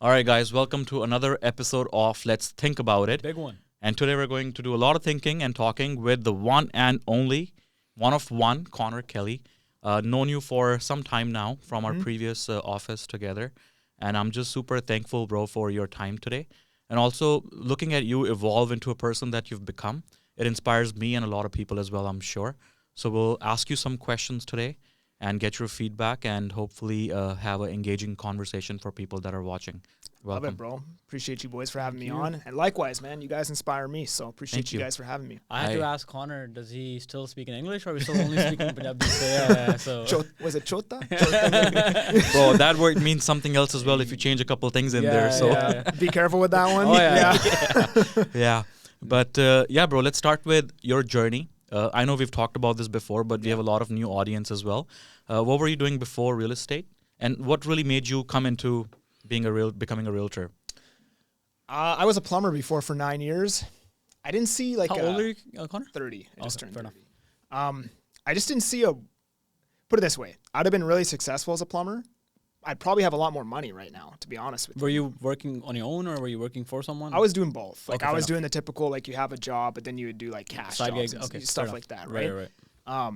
All right, guys, welcome to another episode of Let's Think About It. Big one. And today we're going to do a lot of thinking and talking with the one and only, one of one, Conor Kelly. Known you for some time now from our previous office together. And I'm just super thankful, bro, for your time today. And also looking at you evolve into a person that you've become. It inspires me and a lot of people as well, I'm sure. So we'll ask you some questions today and get your feedback and hopefully have an engaging conversation for people that are watching. Welcome. Love it, bro. Appreciate you boys for having me on. And likewise, man, you guys inspire me. So appreciate you guys for having me. I had to ask Conor, does he still speak in English or are we still only speaking Punjabi? So Was it chota? Bro, that word means something else as well if you change a couple things in there. So Be careful with that one. Oh, yeah. yeah. But bro, let's start with your journey. I know we've talked about this before, but we have a lot of new audience as well. What were you doing before real estate? And what really made you come into becoming a realtor? I was a plumber before for 9 years. I didn't see like how old are you, Conor? 30. I just turned fair 30. I just didn't see put it this way. I'd have been really successful as a plumber. I'd probably have a lot more money right now, to be honest with you. Were you working on your own or were you working for someone? I was doing both. Like Okay, I was fair doing the typical, like you have a job, but then you would do like cash Side jobs gigs, and okay, stuff fair like that, Right. right?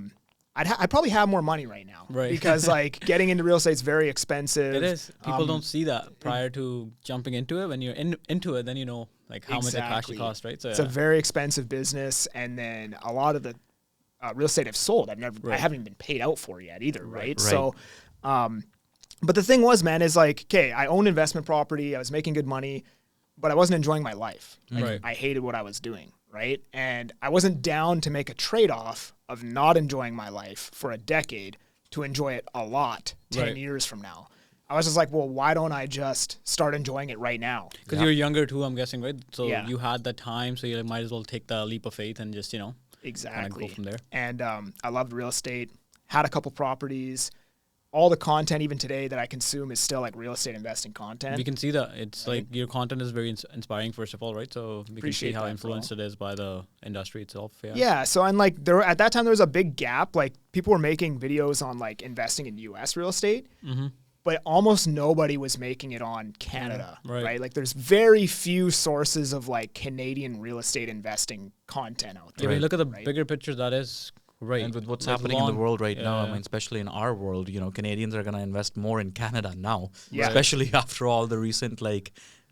I'd probably have more money right now, Right. Because like getting into real estate is very expensive. It is. People don't see that prior to jumping into it. When you're into it, then you know like how much it actually costs, right? So it's a very expensive business, and then a lot of the real estate I've sold, I haven't even been paid out for yet either, right? So, but the thing was, man, is like, okay, I owned investment property, I was making good money, but I wasn't enjoying my life. Like, Right. I hated what I was doing, right? And I wasn't down to make a trade-off of not enjoying my life for a decade to enjoy it a lot 10 years from now. I was just like, well, why don't I just start enjoying it right now? Because you're younger too, I'm guessing, right? So Yeah. you had that time, so you might as well take the leap of faith and just, Exactly. go from there. And I loved real estate, had a couple properties. All the content, even today, that I consume is still like real estate investing content. We can see that. It's like your content is very inspiring, first of all, right? So we Appreciate can see how that, influenced it is by the industry itself. Yeah. So, and like at that time, there was a big gap. Like people were making videos on like investing in U.S. real estate, but almost nobody was making it on Canada, right? Like there's very few sources of like Canadian real estate investing content out there. Yeah, when you look at the bigger picture, that is right. And with what's Like happening in the world right now, I mean, especially in our world, Canadians are going to invest more in Canada now, especially after all the recent,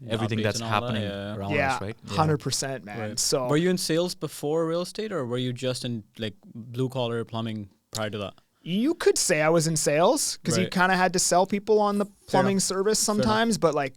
everything that's happening around us, right? 100%, man. Right. So were you in sales before real estate or were you just in like blue collar plumbing prior to that? you could say I was in sales because you kind of had to sell people on the plumbing service sometimes, but like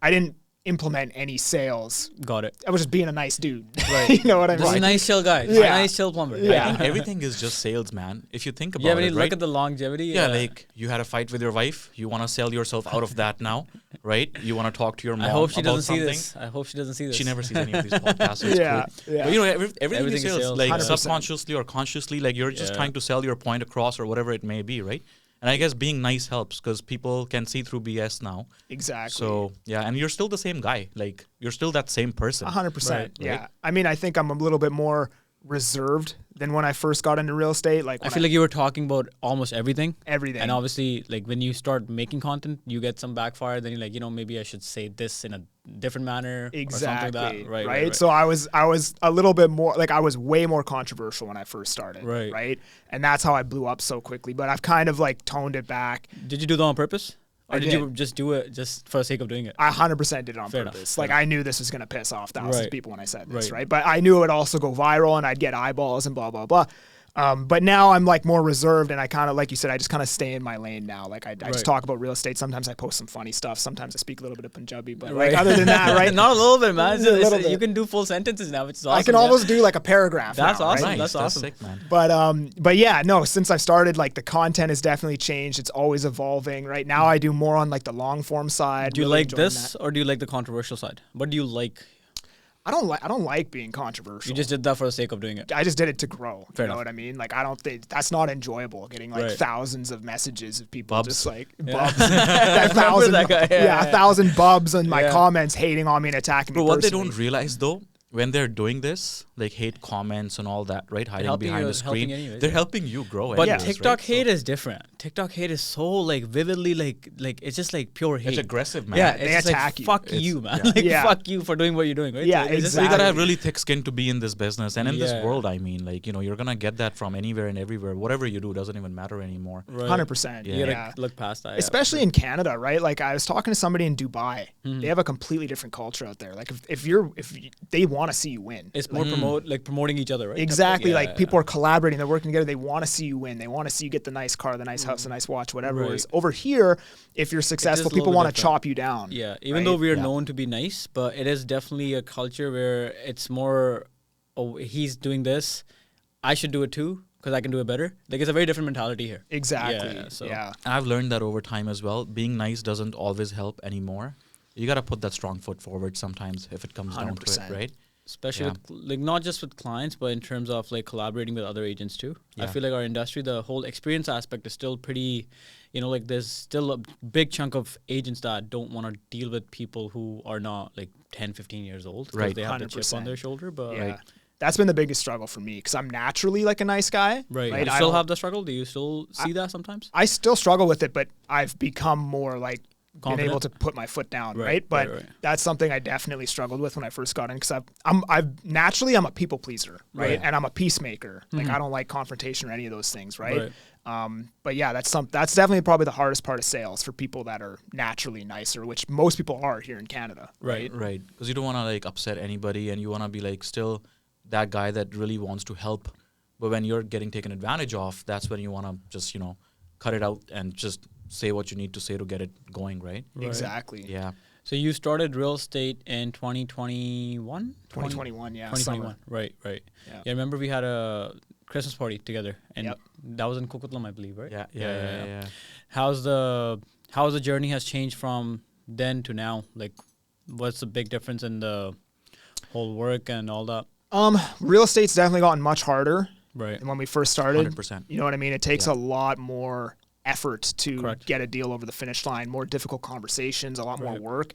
I didn't implement any sales. Got it. I was just being a nice dude. Right. You know what I mean? Just a nice chill guy. Yeah. A nice chill plumber. Yeah. I think everything is just sales, man. If you think about Yeah, when it, you right? look at the longevity. Yeah, like you had a fight with your wife. You want to sell yourself out of that now, right? You want to talk to your mom I hope she about doesn't see something. this. I hope she doesn't see this. She never sees any of these podcasts. So it's Yeah, cool. yeah. But everything Everything is is sales, sales, like 100%. subconsciously or consciously, like you're just trying to sell your point across or whatever it may be, right? And I guess being nice helps because people can see through BS now. Exactly. So yeah, and you're still the same guy. Like you're still that same person. 100%. Yeah. right? I mean, I think I'm a little bit more reserved than when I first got into real estate. Like I feel like you were talking about almost everything. everything. And obviously, like when you start making content, you get some backfire. Then you're like, maybe I should say this in a different manner. Exactly. Or something like that. Right. So I was a little bit more like I was way more controversial when I first started. Right. Right. And that's how I blew up so quickly. But I've kind of like toned it back. Did you do that on purpose? Or I did you did. just do it just for the sake of doing it? I 100% did it on Fair enough, purpose. fair Like I knew this was gonna piss off thousands of Right. people when I said this, Right. right? But I knew it would also go viral and I'd get eyeballs and blah blah blah. But now I'm like more reserved and I kind of, like you said, I just kind of stay in my lane now. Like I just talk about real estate. Sometimes I post some funny stuff. Sometimes I speak a little bit of Punjabi. But like other than that, right? Not a little bit, man. A little bit. You can do full sentences now, which is awesome. I can almost do like a paragraph. That's now, awesome. Right? Nice. That's awesome. Sick, man. But yeah, no, since I've started, like the content has definitely changed. It's always evolving. Right now I do more on like the long form side. Do you really like enjoying this that. or do you like the controversial side? What do you like? I don't like being controversial. You just did that for the sake of doing it. I just did it to grow. Fair you know enough. what I mean? Like I don't think that's not enjoyable. Getting like Right. thousands of messages of people Bubs. just like Yeah. bubs, that thousand, that guy. Yeah, a thousand bubs in my Yeah. comments hating on me and attacking me. But what they personally. don't realize though when they're doing this, like hate comments and all that, right? Hiding helping behind you- the screen. helping anyways, They're yeah. helping you grow. But anyways, TikTok right? hate is different. TikTok hate is so like vividly like it's just like pure hate. It's aggressive, man. Yeah, They it's just attack like you. fuck It's- you, man. yeah. Like Yeah. fuck you for doing what you're doing, right? Yeah, So it's just So you like- gotta have really thick skin to be in this business, and in this Yeah. world, I mean, like you're gonna get that from anywhere and everywhere. Whatever you do doesn't even matter anymore. Right. 100%. Yeah. You gotta Yeah. look past that. yeah. Especially in Canada, right? Like I was talking to somebody in Dubai. Mm-hmm. They have a completely different culture out there. Like if they want to see you win. It's more promoting each other, right? Exactly. Yeah, Like yeah. people are collaborating, they're working together. They want to see you win. They want to see you get the nice car, the nice house, the nice watch, whatever. Right. Whereas over here, if you're successful, a people little bit want to different. chop you down. Yeah, even right? though we are Yeah. known to be nice, but it is definitely a culture where it's more, oh, he's doing this, I should do it too because I can do it better. Like it's a very different mentality here. Exactly. Yeah, so- Yeah. And I've learned that over time as well. Being nice doesn't always help anymore. You gotta put that strong foot forward sometimes if it comes down to it, 100%. right? Especially Yeah. with, like not just with clients, but in terms of like collaborating with other agents too. I Yeah. feel like our industry, the whole experience aspect is still pretty, like there's still a big chunk of agents that don't want to deal with people who are not like 10, 15 years old. 'Cause Right. They have the chip 100%. on their shoulder, but Yeah. That's been the biggest struggle for me because I'm naturally like a nice guy. right. Right. You I still don't- have the struggle? Do you still see that sometimes? I still struggle with it, but I've become more like been Confident? able to put my foot down, Right, right? But right. that's something I definitely struggled with when I first got in because I've naturally I'm a people pleaser, right? Right. And I'm a peacemaker. Like I don't like confrontation or any of those things, right? Right. But yeah, that's definitely probably the hardest part of sales for people that are naturally nicer, which most people are here in Canada. Right. Right. Because you don't wanna like upset anybody, and you wanna be like still that guy that really wants to help. But when you're getting taken advantage of, that's when you wanna just cut it out and just say what you need to say to get it going, right? Right. Exactly. Yeah. So you started real estate in 2021? 2021, yeah. 2021. summer. Right, right. Yeah. Yeah, I remember we had a Christmas party together, and Yep. that was in Coquitlam, I believe, right? Yeah. How's the journey has changed from then to now? Like, what's the big difference in the whole work and all that? Real estate's definitely gotten much harder Right. than when we first started. 100%. You know what I mean? It takes Yeah. a lot more effort to Correct. get a deal over the finish line, more difficult conversations, a lot more Right. work.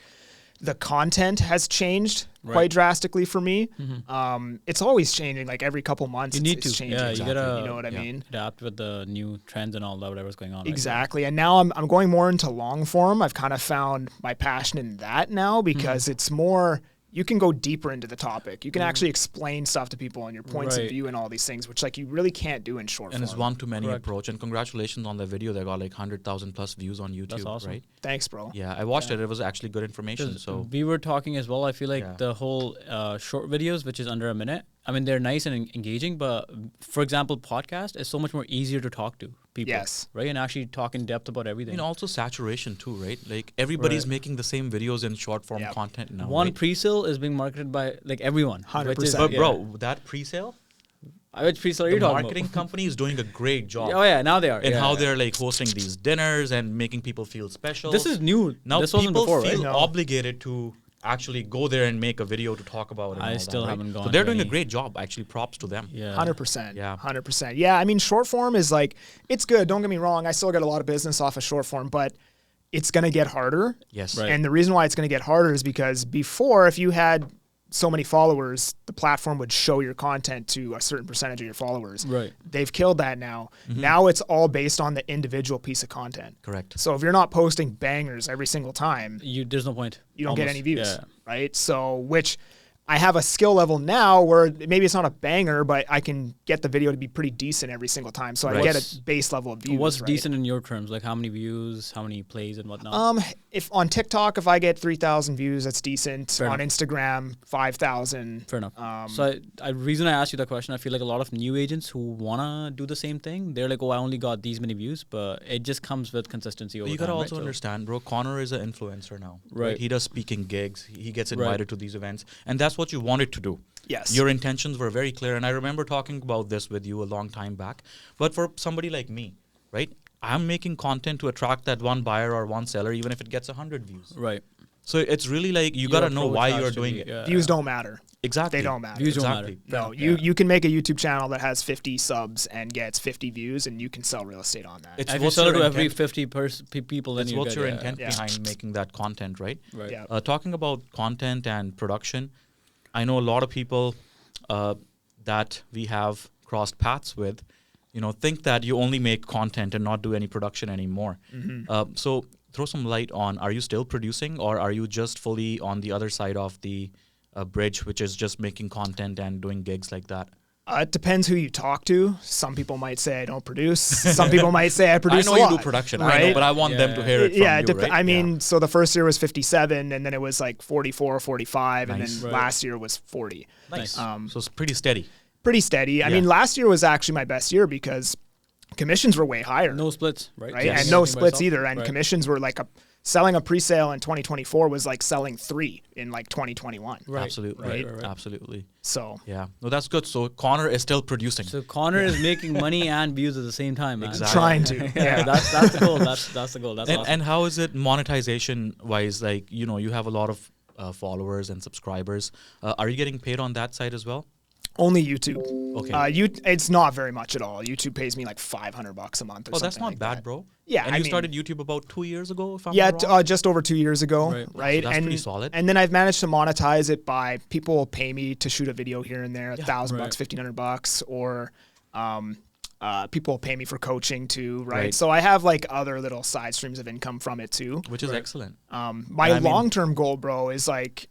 The content has changed Right. quite drastically for me. It's always changing, like every couple months. You it's, need it's to. changing. Yeah, you gotta. You know what I yeah. mean? Adapt with the new trends and all that, whatever's going on. right? Exactly. And now I'm going more into long form. I've kind of found my passion in that now because it's more, you can go deeper into the topic. You can actually explain stuff to people and your points of Right. view and all these things, which like you really can't do in short And form. it's one to many Correct. approach. And congratulations on the video that got like 100,000 plus views on YouTube. That's awesome. Right? Thanks, bro. Yeah, I watched it. It was actually good information. 'Cause So we were talking as well. I feel like Yeah. the whole short videos, which is under a minute, I mean, they're nice and engaging, but for example, podcast is so much more easier to talk to people. Yes. Right? And actually talk in depth about I everything. mean, also saturation too, right? Like everybody's Right. making the same videos in short form Yep. content now. One right? pre-sale is being marketed by like everyone. 100%. But yeah. bro, that pre-sale, Which pre-sale are you the talking marketing about? company is doing a great job. Oh yeah, now they are. And yeah, how yeah. they're like hosting these dinners and making people feel special. This is new. now this wasn't people before, feel right? No. obligated to actually go there and make a video to talk about it. and I all still that, right? haven't gone So they're to doing a any- great job. Actually, props to them. Yeah. 100%. Yeah. 100%. Yeah. I mean, short form is like, it's good. Don't get me wrong. I still get a lot of business off of short form, but it's going to get harder. Yes. Right. And the reason why it's going to get harder is because before, if you had so many followers, the platform would show your content to a certain percentage of your followers. Right. They've killed that now. Now it's all based on the individual piece of content. Correct. So if you're not posting bangers every single time, There's no point. you don't get Almost. any views, Yeah. right? So, which I have a skill level now where maybe it's not a banger, but I can get the video to be pretty decent every single time. So I Right. get What's- a base level of views. What's right? decent in your terms? Like how many views, how many plays, and whatnot? If on TikTok, if I get 3,000 views, that's decent. Fair on enough. Instagram, 5,000. Fair enough. So reason I asked you that question, I feel like a lot of new agents who wanna do the same thing, they're like, "Oh, I only got these many views," but it just comes with consistency over You gotta time, also right? So- understand, bro. Connor is an influencer now. Right. He does speaking gigs. He gets Right. invited to these events, and that's what you wanted to do. Yes. Your intentions were very clear, and I remember talking about this with you a long time back. But for somebody like me, right? I'm making content to attract that one buyer or one seller, even if it gets 100 views. Right. So it's really like you Your gotta know approach why has you're to doing be- it. yeah. Views don't matter. Exactly. They don't matter. Views don't Exactly. matter. No, Yeah. you can make a YouTube channel that has 50 subs and gets 50 views, and you can sell real estate on that. It's If you what's sell it your to every intent. 50 people, then It's you what's get, your yeah. intent Yeah. behind making that content, right? Right. Yeah. Talking about content and production, I know a lot of people that we have crossed paths with, think that you only make content and not do any production anymore. So throw some light on, are you still producing, or are you just fully on the other side of the bridge, which is just making content and doing gigs like that? It depends who you talk to. Some people might say I don't produce. Some people might say I produce. I know a you lot, do production, right? I know, but I want them to hear it from you, right? I mean, so the first year was 57, and then it was like 44, 45, and then last year was 40. Nice. So it's pretty steady. Pretty steady. I mean, last year was actually my best year because commissions were way higher. No splits, right? Yes. And no splits either. And commissions were like selling a pre-sale in 2024 was like selling 3 in like 2021. Right. Absolutely. Right. Absolutely. So yeah, no, that's good. So Conor is still producing. So Conor is making money and views at the same time, man. Exactly. Trying to. Yeah. That's the goal. That's the goal. That's awesome. And how is it monetization wise? Like, you have a lot of followers and subscribers. Are you getting paid on that side as well? Only YouTube. Okay. It's not very much at all. YouTube pays me like $500 a month or something. That's not like bad, that. bro. Yeah. And you started YouTube about 2 years ago, if I'm not wrong? Just over 2 years ago. Right. So that's pretty solid. And then I've managed to monetize it by people will pay me to shoot a video here and there, $1,000, $1,500, or people will pay me for coaching too, right? So I have like other little side streams of income from it too. Which is excellent. My long-term goal, bro, is like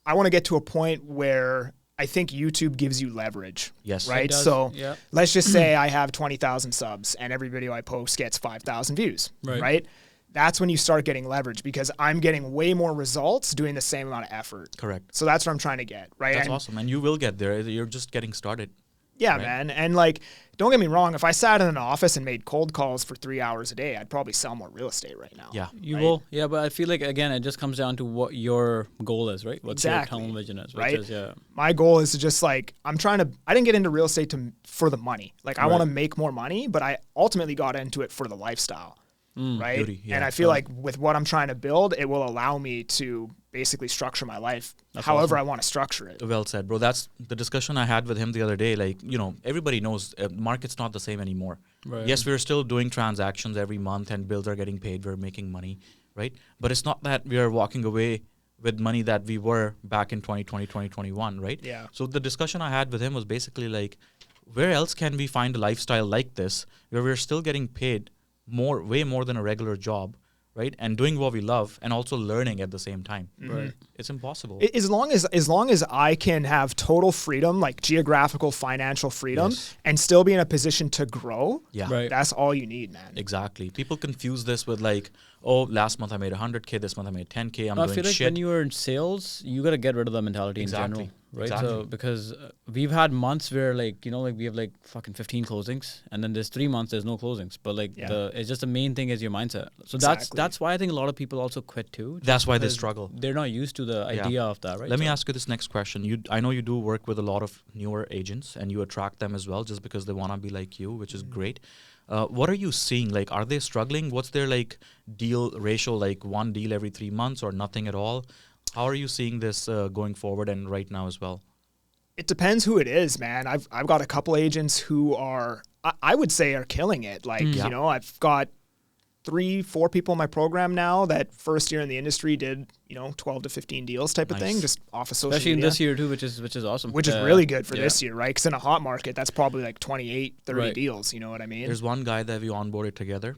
I want to get to a point where I think YouTube gives you leverage. Yes. Right? So let's just say I have 20,000 subs and every video I post gets 5,000 views. Right? That's when you start getting leverage because I'm getting way more results doing the same amount of effort. Correct. So that's what I'm trying to get. Right? That's awesome. And you will get there. You're just getting started. Yeah, man. And like, don't get me wrong. If I sat in an office and made cold calls for 3 hours a day, I'd probably sell more real estate right now. Yeah. You will. Yeah, but I feel like, again, it just comes down to what your goal is, right? What your tunnel vision is. Right? My goal is to just like, I didn't get into real estate for the money. Like I want to make more money, but I ultimately got into it for the lifestyle. Right? Beauty, yeah. And I feel like with what I'm trying to build, it will allow me to basically structure my life however I want to structure it. Well said, bro. That's the discussion I had with him the other day. Like, everybody knows market's not the same anymore. Right. Yes, we're still doing transactions every month and bills are getting paid. We're making money, right? But it's not that we are walking away with money that we were back in 2020, 2021, right? Yeah. So the discussion I had with him was basically like, where else can we find a lifestyle like this where we're still getting paid way more than a regular job, right? And doing what we love and also learning at the same time. Right. It's impossible. As long as I can have total freedom, like geographical, financial freedom, and still be in a position to grow, that's all you need, man. Exactly. People confuse this with like, oh, last month I made 100K, this month I made 10K, I'm doing shit. I feel like when you are in sales, you got to get rid of that mentality in general. Right. Exactly. So because we've had months where like, we have like fucking 15 closings and then there's 3 months there's no closings. But like it's just the main thing is your mindset. So that's why I think a lot of people also quit too. That's why they struggle. They're not used to the idea of that, right? Let me ask you this next question. I know you do work with a lot of newer agents and you attract them as well just because they want to be like you, which is great. What are you seeing? Like, are they struggling? What's their like deal ratio? Like 1 deal every 3 months or nothing at all? How are you seeing this going forward and right now as well? It depends who it is, man. I've got a couple agents who are, I would say, are killing it. Like, I've got 3-4 people in my program now that first year in the industry did, 12 to 15 deals type of thing, just off of social media. Especially in this year too, which is awesome. Which is really good for this year, right? Because in a hot market, that's probably like 28, 30 deals. You know what I mean? There's one guy that we onboarded together.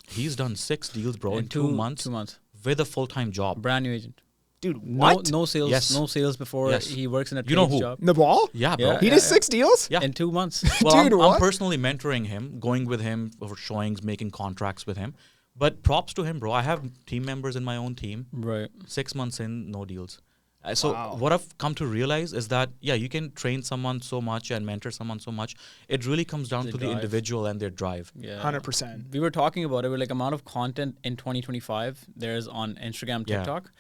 He's done 6 deals, bro, in 2 months. 2 months. With a full-time job. Brand new agent. Dude, what? No sales. No sales before he works in a trades job. Nabal? Yeah, bro. He did 6 deals? Yeah. In 2 months. Well, Dude, I'm personally mentoring him, going with him for showings, making contracts with him. But props to him, bro. I have team members in my own team. Right. 6 months in, no deals. So what I've come to realize is that, you can train someone so much and mentor someone so much. It really comes down to the individual and their drive. Yeah. 100%. We were talking about it. We're like amount of content in 2025 there's on Instagram, TikTok.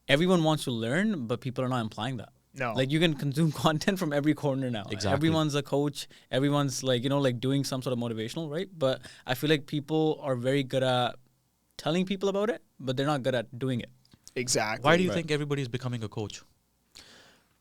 Everyone wants to learn, but people are not implying that. No. Like you can consume content from every corner now. Exactly. Everyone's a coach. Everyone's like, like doing some sort of motivational, right? But I feel like people are very good at telling people about it, but they're not good at doing it. Exactly. Why do you think everybody's becoming a coach?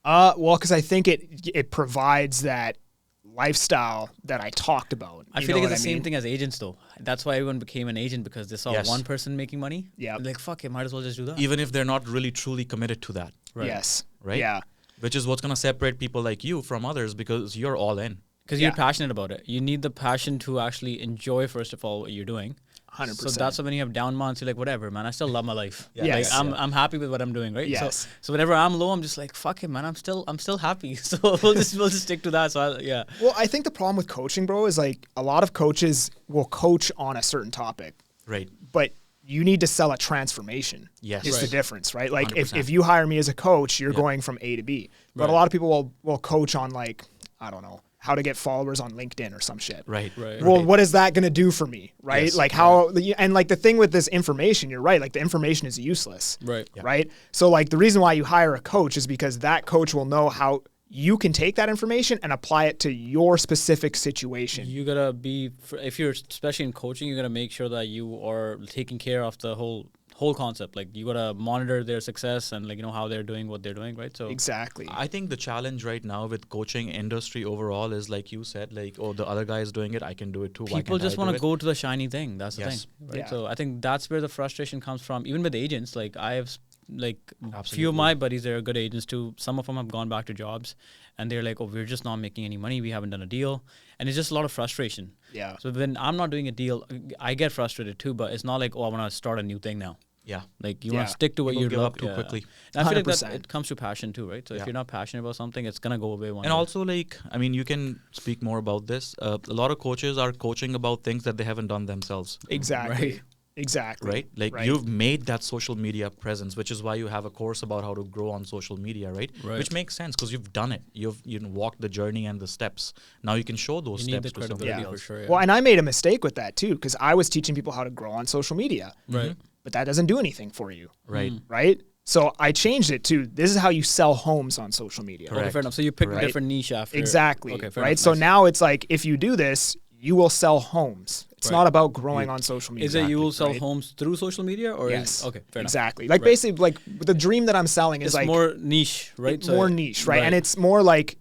Well, because I think it provides that lifestyle that I talked about. I feel like it's the same thing as agents, though. That's why everyone became an agent, because they saw one person making money. Yeah. Like, fuck it, might as well just do that. Even if they're not really truly committed to that. Right. Yes. Right? Yeah. which is what's going to separate people like you from others because you're all in. Because you're passionate about it. You need the passion to actually enjoy, first of all, what you're doing. 100%. So that's when you have down months, you're like, whatever, man, I still love my life. Yes. Like, I'm happy with what I'm doing, right? Yes. So whenever I'm low, I'm just like, fuck it, man, I'm still happy. So we'll just stick to that. So Well, I think the problem with coaching, bro, is like a lot of coaches will coach on a certain topic. Right. But you need to sell a transformation. Yes. Is the difference, right? Like 100%. if you hire me as a coach, you're going from A to B. But a lot of people will coach on like, I don't know, how to get followers on LinkedIn or some shit. Right. Well, what is that going to do for me, right? Yes. Like how, and like the thing with this information, you're right, like the information is useless. Right. Right? So like the reason why you hire a coach is because that coach will know how you can take that information and apply it to your specific situation. You gotta be, if you're especially in coaching, you gotta make sure that you are taking care of the whole concept. Like you gotta monitor their success and like how they're doing what they're doing, right? So exactly. I think the challenge right now with coaching industry overall is like you said, like, oh, the other guy is doing it, I can do it too. People just want to go to the shiny thing. That's the thing, right? Yeah. So I think that's where the frustration comes from. Even with agents, like I have like Absolutely. few of my buddies, they're good agents too. Some of them have gone back to jobs and they're like, oh, we're just not making any money. We haven't done a deal. And it's just a lot of frustration. Yeah. So when I'm not doing a deal, I get frustrated too, but it's not like, oh, I want to start a new thing now. Yeah. Like you want to stick to what People you give love up too quickly. And I feel like 100%. that it comes to passion too, right? So if you're not passionate about something, it's gonna go away one And day. also, like, I mean, you can speak more about this. A lot of coaches are coaching about things that they haven't done themselves. Exactly. Right. Exactly. Right? Like, you've made that social media presence, which is why you have a course about how to grow on social media, right? Which makes sense because you've done it. You've walked the journey and the steps. Now you can show those you need steps the to somebody credibility else. for sure. Yeah. Well, and I made a mistake with that too, because I was teaching people how to grow on social media. Right. But that doesn't do anything for you. Right. Right? So I changed it to this is how you sell homes on social media. Okay, fair enough. So you picked a different niche after. Exactly. Okay, fair right? enough. So Nice. now it's like if you do this, you will sell homes. It's not about growing on social media. Is it you will sell homes through social media or Yes. okay, fair enough. Exactly. Like basically like the dream that I'm selling is It's like more niche, right? It's more niche, right? And it's more like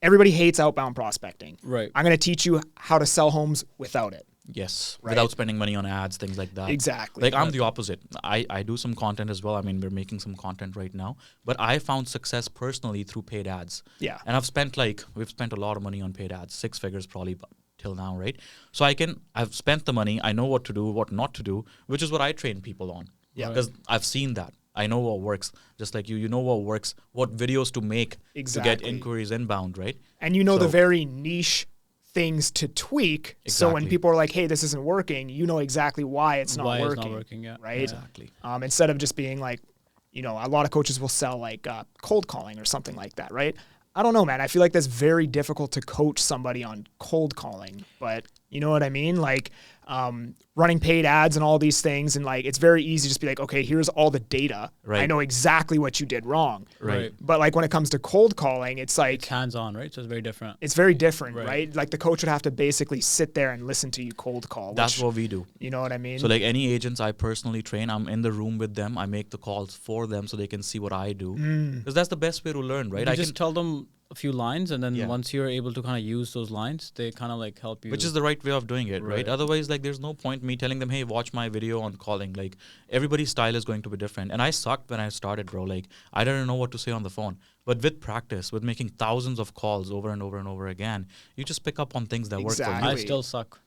everybody hates outbound prospecting. Right. I'm going to teach you how to sell homes without it. Yes. Right. Without spending money on ads, things like that. Exactly. Like I'm the opposite. I do some content as well. I mean, we're making some content right now. But I found success personally through paid ads. Yeah. And we've spent a lot of money on paid ads, 6 figures probably till now, right? So I've spent the money. I know what to do, what not to do, which is what I train people on. Yeah. Because I've seen that. I know what works. Just like you know what works, what videos to make to get inquiries inbound, right? And you know the very niche things to tweak. So when people are like, hey, this isn't working, you know exactly why it's not working. It's not working, yeah. Right? Exactly. Instead of just being like, a lot of coaches will sell like cold calling or something like that, right? I don't know, man. I feel like that's very difficult to coach somebody on cold calling, but you know what I mean? Like running paid ads and all these things. And like, it's very easy to just be like, okay, here's all the data. Right. I know exactly what you did wrong. Right. But like when it comes to cold calling, it's like, It's hands-on, right? So it's very different. it's very different, right? Like the coach would have to basically sit there and listen to you cold call. That's what we do. You know what I mean? So like any agents I personally train, I'm in the room with them. I make the calls for them so they can see what I do. Because that's the best way to learn, right? You just tell them a few lines, and then Yeah. once you're able to kind of use those lines, they kind of like help you. Which is the right way of doing it, right? Right. Otherwise, like, there's no point me telling them, hey, watch my video on calling. Like, everybody's style is going to be different. And I sucked when I started, bro. Like, I didn't know what to say on the phone. But with practice, with making thousands of calls over and over and over again, you just pick up on things that work for Exactly. you. I still suck.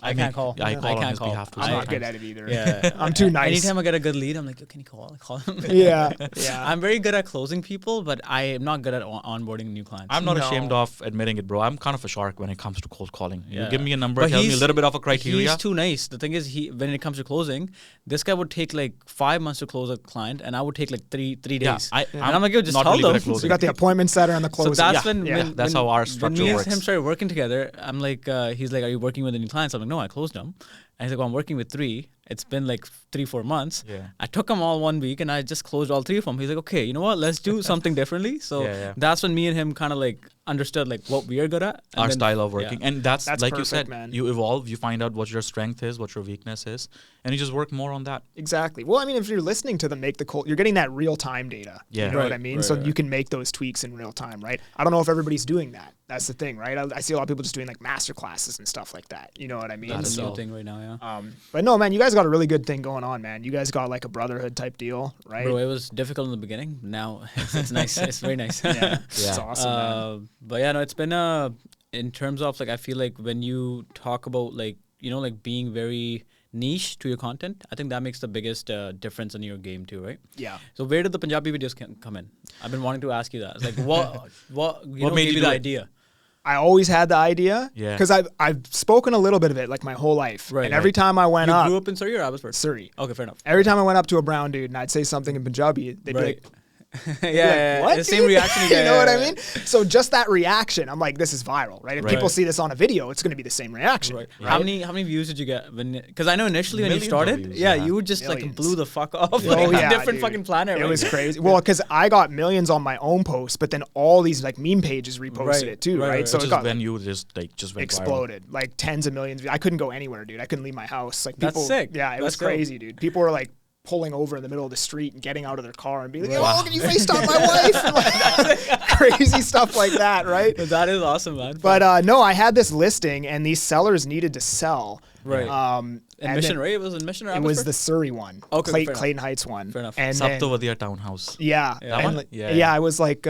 I mean, can't call. I call I on can't his call. behalf too I'm not sometimes. good at it either. Yeah. I'm too nice. Anytime I get a good lead, I'm like, yo, can you call? Call him. Yeah. Yeah. I'm very good at closing people, but I am not good at onboarding new clients. I'm not No. ashamed of admitting it, bro. I'm kind of a shark when it comes to cold calling. You Yeah. give me a number, But tell me a he's- little bit of a criteria. He's too nice. The thing is, when it comes to closing, this guy would take like 5 months to close a client, and I would take like three days. I'm and I'm like, yo, just not tell really good them. at closing. So you got the appointment setter and the So closer. that's Yeah. when That's how our when structure me works. and him started working together. I'm like, he's like, are you working with any clients? I'm like, no, I closed them. And he's like, well, I'm working with 3. It's been like 3-4 months. Yeah. I took them all 1 week and I just closed all 3 of them. He's like, okay, you know what? Let's do something differently. So Yeah. that's when me and him kind of like understood like what we are good at. And Our then- style of working. yeah. And that's like you perfect, said, man. you evolve, you find out what your strength is, what your weakness is, and you just work more on that. Exactly. Well, I mean, if you're listening to them make the cold, you're getting that real time data. Yeah. You know what I Right, mean? right, So right. you can make those tweaks in real time, right? I don't know if everybody's doing that. That's the thing, right? I see a lot of people just doing like master classes and stuff like that. You know what I mean? That's a So- new thing right now, yeah. But no, man, you guys got a really good thing going on, man. You guys got like a brotherhood type deal, right? Bro, it was difficult in the beginning. Now it's nice. It's very nice. Yeah, it's awesome, man. But yeah, no, it's been in terms of like, I feel like when you talk about like, you know, like being very niche to your content, I think that makes the biggest difference in your game too, right? Yeah. So where did the Punjabi videos come in? I've been wanting to ask you that. It's like what made gave you you the do it? idea? I always had the idea. Yeah. Because I've spoken a little bit of it like my whole life. Right, and every time I went You up, grew up in Surrey or Abbotsford? Surrey. Okay, fair enough. Every time I went up to a brown dude and I'd say something in Punjabi, they'd be like, yeah, what? the same dude? reaction. You know what I mean? So just that reaction, I'm like, this is viral, right? If Right. people see this on a video, it's going to be the same reaction. Right. Right? How many views did you get? Because I know initially when you Millions of started, views, yeah, yeah. you would just Millions. like blew the fuck off. Oh, Like, yeah, a different dude. fucking planet. It right? was crazy. Well, because I got millions on my own post, but then all these like meme pages reposted Right, it too, right, right? right. So Which it is got when like, you just went viral. exploded, like tens of millions. I couldn't go anywhere, dude. I couldn't leave my house. Like That's people, sick. Yeah, it That's was dope. crazy, dude. People were like pulling over in the middle of the street and getting out of their car and being like, Wow. "Oh, can you FaceTime my wife?" And, like, crazy stuff like that, right? That is awesome, man. But no, I had this listing and these sellers needed to sell. Right. And Admission, then right? It was admission or It was Abbotsford? the Surrey one. Okay, fair enough. Clayton Heights one. Fair enough. And then, Saptavadia townhouse. yeah. Yeah. And one? like- Yeah, yeah, I was like,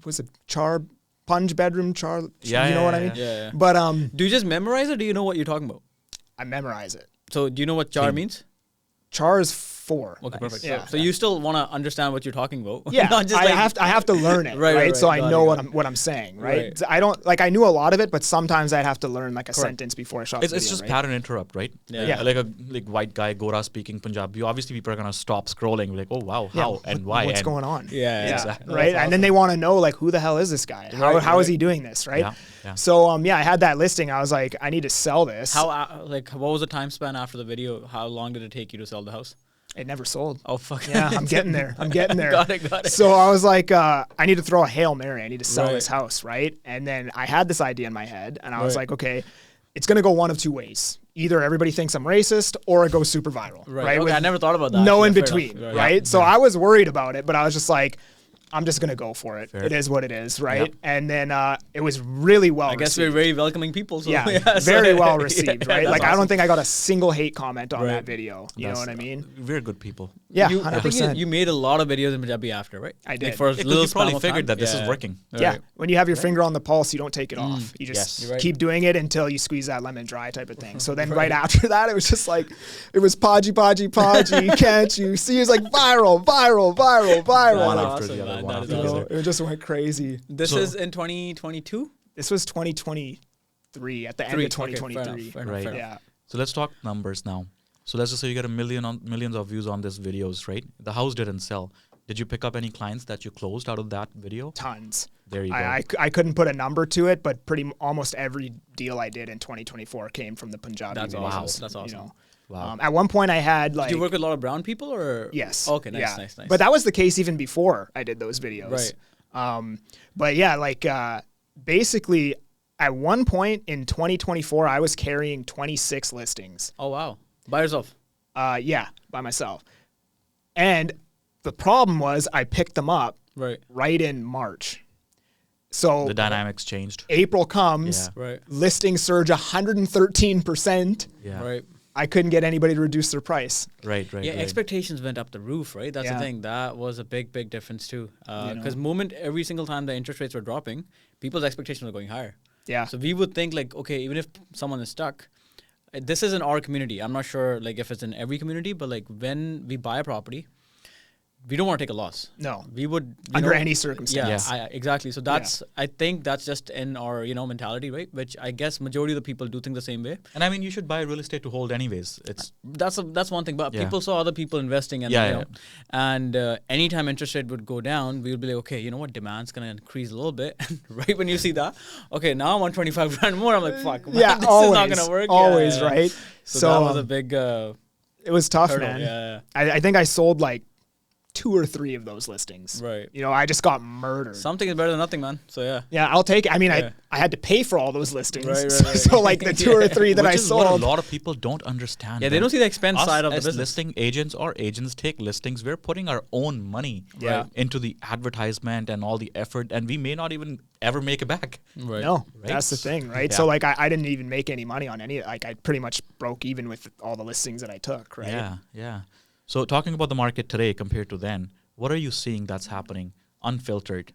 was it Char Punj bedroom Char? Yeah, you know yeah, what I yeah, mean? yeah, yeah. But Do you just memorize it or do you know what you're talking about? I memorize it. So do you know what jar means? Char is 4. Okay, perfect. Yeah. So you still want to understand what you're talking about? Yeah, Not just I like, have to learn it, Right, right? right, So right. I Got know it, what I'm saying, right? Right. I don't like I knew a lot of it, but sometimes I'd have to learn like a sentence before I shot. It's the video, just right? pattern interrupt, right? Yeah. Yeah. Like a white guy, Gora speaking Punjabi. Obviously, people are gonna stop scrolling. Like, oh wow, Yeah, how and why? What's and going on? Yeah, Yeah, exactly. right. That's And then they want to know like who the hell is this guy? How Right, how is right. he doing this? Right. Yeah, yeah. So yeah, I had that listing. I was like, I need to sell this. How like what was the time span after the video? How long did it take you to sell the house? It never sold. Oh fuck. Yeah, I'm getting there. I'm getting there. Got it. So I was like, I need to throw a Hail Mary. I need to sell Right. this house, right? And then I had this idea in my head, and I was Right. like, okay, it's gonna go one of two ways. Either everybody thinks I'm racist, or it goes super viral, right? Okay, With I never thought about that. no actually. in Fair between, enough. right? So I was worried about it, but I was just like, I'm just gonna go for it. Fair. It is what it is, right? And then it was really well I guess received. we're very welcoming people. So Yeah, so- very well received, yeah, right? that's Like I awesome. don't think I got a single hate comment on Right. that video. You know what I mean? We're good people. Yeah, You, I 100%. think you made a lot of videos in Punjabi after, right? I did. Like for a Yeah, 'cause little you probably span of figured time. that this is working. Yeah, Right. when you have your finger on the pulse, you don't take it off. You yes. just You're right. keep doing it until you squeeze that lemon dry type of thing. So then right after that, it was just like, it was podgy, can't you see? It was like viral. One Like, after awesome, the other, man. one That after is the you know, other. it just went crazy. This So- is in 2022. This was 2023, at the end of Okay, 2023. fair enough, Right. fair enough. Yeah. So let's talk numbers now. So let's just say you get millions of views on this videos, right? The house didn't sell. Did you pick up any clients that you closed out of that video? Tons. There you go. I couldn't put a number to it, but almost every deal I did in 2024 came from the Punjabi That's videos. awesome. That's awesome. You know. Wow. At one point, I had like Do you work with a lot of brown people or? yes. Okay, nice, yeah. nice. But that was the case even before I did those videos. Right. But yeah, like basically, at one point in 2024, I was carrying 26 listings. Oh wow. By yourself. Yeah, by myself. And the problem was I picked them up Right. in March. So The dynamics changed. April comes, Yeah. Right. listings surge 113%. Yeah. Right. I couldn't get anybody to reduce their price. Right. Yeah, right. expectations went up the roof, right? That's Yeah. the thing. That was a big difference too. know. Because every single time the interest rates were dropping, people's expectations were going higher. Yeah. So we would think like, okay, even if someone is stuck, this is in our community. I'm not sure like if it's in every community, but like when we buy a property, we don't want to take a loss. No. We would Under any circumstance. Yeah, exactly. So that's I think that's just in our mentality, right? Which I guess majority of the people do think the same way. And I mean, you should buy real estate to hold anyways. It's That's one thing. But Yeah. people saw other people investing, and Yeah, and anytime interest rate would go down, we would be like, okay, you know what, demand's gonna increase a little bit. Right when you see that, okay, now I'm on 25 grand more. I'm like, fuck, man, Yeah, this always, is not gonna work. always, Yeah. right? So that was a um, big it was tough, hurdle. man. Yeah. I think I sold like 2 or 3 of those listings. Right. You know, I just got murdered. Something is better than nothing, man. So yeah. Yeah, I'll take it. I mean, Yeah. I had to pay for all those listings. Right. So like the 2 or 3 that Which I is sold. what a lot of people don't understand. Yeah, they don't see the expense Us side of the as business. listing agents or agents take listings. We're putting our own money Yeah. into the advertisement and all the effort, and we may not even ever make it back. Right. No, Right? that's the thing, right? Yeah. So like I didn't even make any money on any. Like I pretty much broke even with all the listings that I took, right? Yeah. So talking about the market today compared to then, what are you seeing that's happening unfiltered?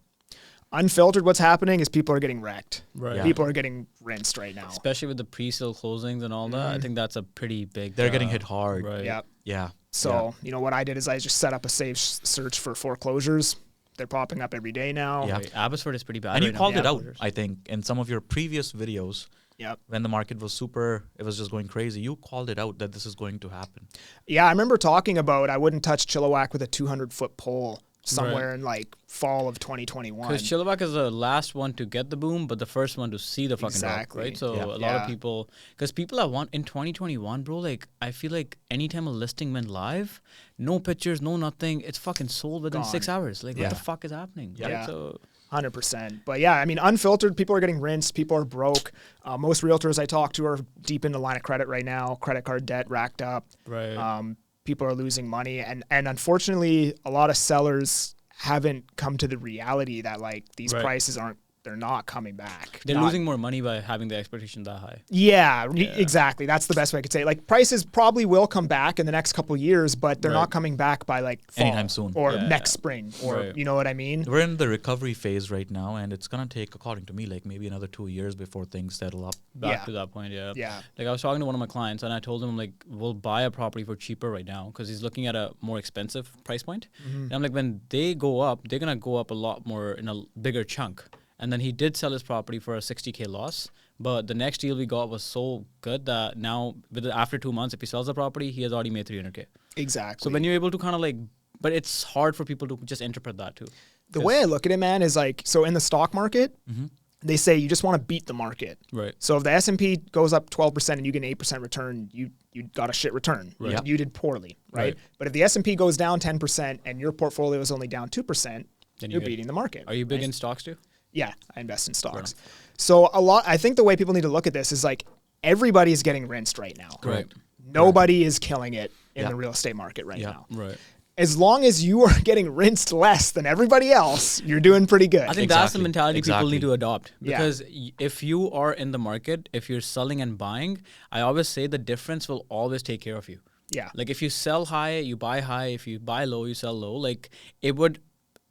Unfiltered, what's happening is people are getting wrecked. Right. Yeah. People are getting rinsed right now. Especially with the pre-sale closings and all that, I think that's a pretty big. They're getting hit hard. Right. Yeah. Yeah. So you know what I did is I just set up a safe search for foreclosures. They're popping up every day now. Yeah. Right. Abbotsford is pretty bad. And you right called now. it out, Closures. I think, in some of your previous videos. Yep. When the market was it was just going crazy. You called it out that this is going to happen. Yeah, I remember talking about I wouldn't touch Chilliwack with a 200-foot pole somewhere in like fall of 2021. Because Chilliwack is the last one to get the boom, but the first one to see the fucking Exactly. drop, right? So Yeah. a lot of people, because people that want in 2021, bro, like I feel like anytime a listing went live, no pictures, no nothing, it's fucking sold within Gone. 6 hours. Like Yeah. what the fuck is happening? Yeah. Right? So 100%. But yeah, I mean, unfiltered, people are getting rinsed. People are broke. Most realtors I talk to are deep into line of credit right now, credit card debt racked up. right. People are losing money. And unfortunately, a lot of sellers haven't come to the reality that like these Right. prices they're not coming back. They're Not- losing more money by having the expectation that high. Yeah, exactly. That's the best way I could say. Like prices probably will come back in the next couple of years, but they're Right. not coming back by like fall Anytime soon. or Yeah. next spring or Right. you know what I mean? We're in the recovery phase right now, and it's going to take, according to me, like maybe another 2 years before things settle up. Back Yeah. to that point, yeah. Yeah. Like I was talking to one of my clients, and I told him like, we'll buy a property for cheaper right now because he's looking at a more expensive price point. And I'm like, when they go up, they're gonna go up a lot more in a bigger chunk. And then he did sell his property for a 60K loss, but the next deal we got was so good that now, after 2 months, if he sells the property, he has already made 300K. Exactly. So when you're able to kind of like, but it's hard for people to just interpret that too. The way I look at it, man, is like, so in the stock market, Mm-hmm. they say you just want to beat the market. Right. So if the S&P goes up 12% and you get an 8% return, you got a shit return. Right. Yep. You did poorly, right? Right. But if the S&P goes down 10% and your portfolio is only down 2%, Then you're you're good. beating the market. Are you big right? in stocks too? Yeah, I invest in stocks. So I think the way people need to look at this is like everybody's getting rinsed right now. Right. Nobody is killing it in Yeah. the real estate market right Yeah. now. Right. As long as you are getting rinsed less than everybody else, you're doing pretty good. I think that's the Exactly. mentality people Exactly. need to adopt Yeah. because if you are in the market, if you're selling and buying, I always say the difference will always take care of you. Yeah. Like if you sell high, you buy high. If you buy low, you sell low. Like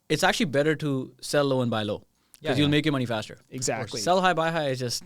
it's actually better to sell low and buy low because you'll make your money faster. Exactly. Sell high, buy high is just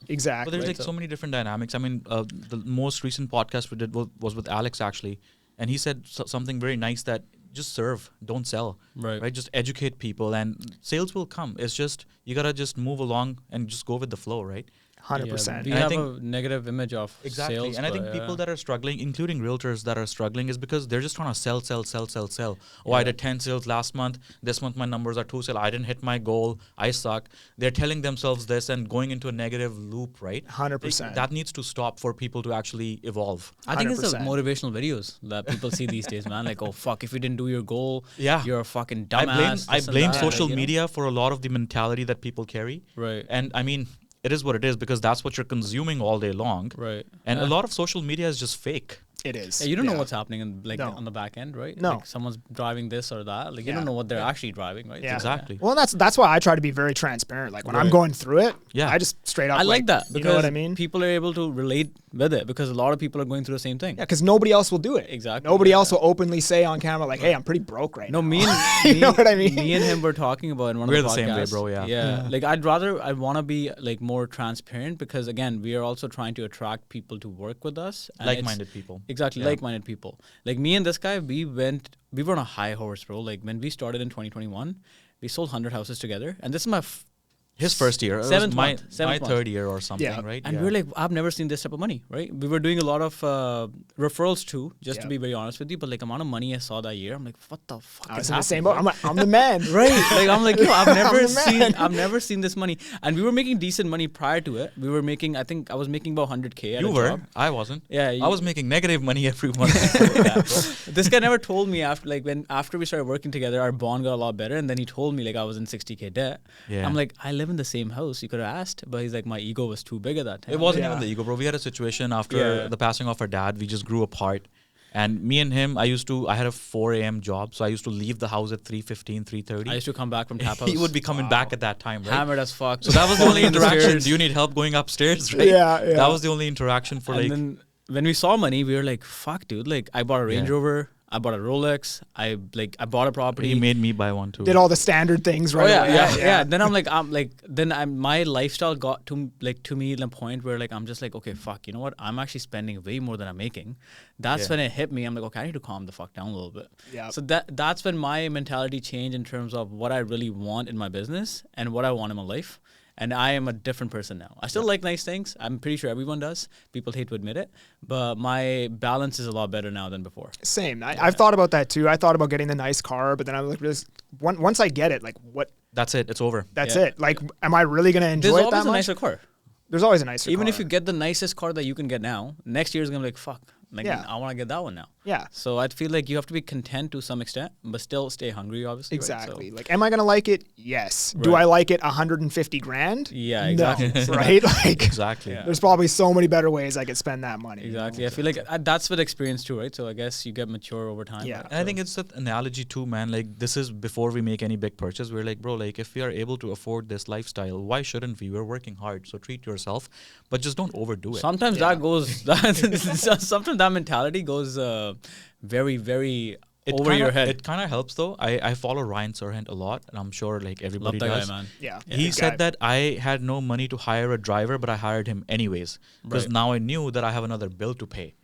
But Exactly. there's like so many different dynamics. I mean, the most recent podcast we did was with Alex actually, and he said something very nice that just serve, don't sell. Right. Just educate people, and sales will come. It's just you gotta just move along and just go with the flow, right? 100%. we And I have think- a negative image of sales. And I but think people yeah. that are struggling, including realtors that are struggling, is because they're just trying to sell. Oh, I did 10 sales last month. This month my numbers are 2 sales. I didn't hit my goal. I suck. They're telling themselves this and going into a negative loop, right? 100%. That needs to stop for people to actually evolve. I think it's the 100%. motivational videos that people see these days, man. Like, oh fuck, if you didn't do your goal, Yeah. you're a fucking I dumbass. blame this and that, social you know? media for a lot of the mentality that people carry. Right. And I mean, it is what it is because that's what you're consuming all day long. Right. And a lot of social media is just fake. It is. Yeah, you don't know Yeah. what's happening in, like No. on the back end, right? No. Like someone's driving this or that. Like you Yeah. don't know what they're actually driving, right? Yeah. So, Exactly. Well, that's why I try to be very transparent. Like when I'm Right. going through it, Yeah. I just straight up. I like that because you know what I mean? people are able to relate with it because a lot of people are going through the same thing. Yeah, because nobody else will do it. Exactly, Nobody yeah. else will openly say on camera like, "Hey, I'm pretty broke right No, now." me and You know what I mean? Me and him were talking about in one We're of the the same way, podcasts. bro, yeah. Yeah. Like I want to be like more transparent because again, we are also trying to attract people to work with us. and it's- Like-minded people. Exactly, Yeah. like-minded people. Like me and this guy, we were on a high horse, bro. Like when we started in 2021, we sold 100 houses together, and this is my His first year. It was Seventh my month. Seventh month. third year or something, Yeah. right? And we're like, I've never seen this type of money, right? We were doing a lot of referrals too, just to Yeah. be very honest with you. But like amount of money I saw that year, I'm like, what the fuck I was is in the same happening? boat. I'm the man. Right. Like I'm like, yo, the I've never seen this money. And we were making decent money prior to it. We were making, I think I was making about 100K at You a were. job. I wasn't. Yeah, I was making negative money every month. This guy never told me after we started working together, our bond got a lot better, and then he told me like I was in 60K debt. Yeah. I'm like, I live in the same house. You could have asked, but he's like, my ego was too big at that time. It wasn't Yeah. even the ego, bro. We had a situation after Yeah. the passing of our dad. We just grew apart. And me and him, I had a 4 a.m. job. So I used to leave the house at 3:15, 3:30. I used to come back from tap house. He would be coming back at that time, right? hammered as fuck. So that was the only Falling in interaction. stairs. Do you need help going upstairs, right? Yeah, yeah. That was the only interaction for And like... then when we saw money, we were like, fuck, dude. Like, I bought a Range Yeah. Rover. I bought a Rolex. I bought a property. He made me buy one too. Did all the standard things Oh right yeah, away. yeah. Then my lifestyle got to me in a point where like I'm just like, okay, fuck, you know what? I'm actually spending way more than I'm making. That's Yeah. when it hit me. I'm like, okay, I need to calm the fuck down a little bit. Yeah. So that's when my mentality changed in terms of what I really want in my business and what I want in my life. And I am a different person now. I still like nice things. I'm pretty sure everyone does. People hate to admit it. But my balance is a lot better now than before. Same. I've thought about that too. I thought about getting the nice car, but then I was like, once I get it, like what? That's it. It's over. That's Yeah. it. Like, am I really gonna enjoy There's it always that a much? nicer car. There's always a nicer Even car. if you get the nicest car that you can get now, next year is going to be like, fuck. Like, Yeah. I want to get that one now. Yeah. So I feel like you have to be content to some extent, but still stay hungry, obviously. right? Exactly. So, Like, am I gonna like it? Yes. Do Right. I like it 150 grand? Yeah, No, exactly. right? Like, Exactly. Yeah. there's probably so many better ways I could spend that money. you know? exactly. I feel like that's with experience too, right? So I guess you get mature over time. Yeah. right? And I think it's that analogy too, man. Like this is before we make any big purchase. We're like, bro, like if we are able to afford this lifestyle, why shouldn't we? We're working hard, so treat yourself, but just don't overdo it. Sometimes that goes, sometimes that mentality goes very, very over your head. It kind of helps though. I follow Ryan Serhant a lot, and I'm sure like everybody Love that does. guy, man. Yeah. He Good said guy. that I had no money to hire a driver, but I hired him anyways because Right. now I knew that I have another bill to pay.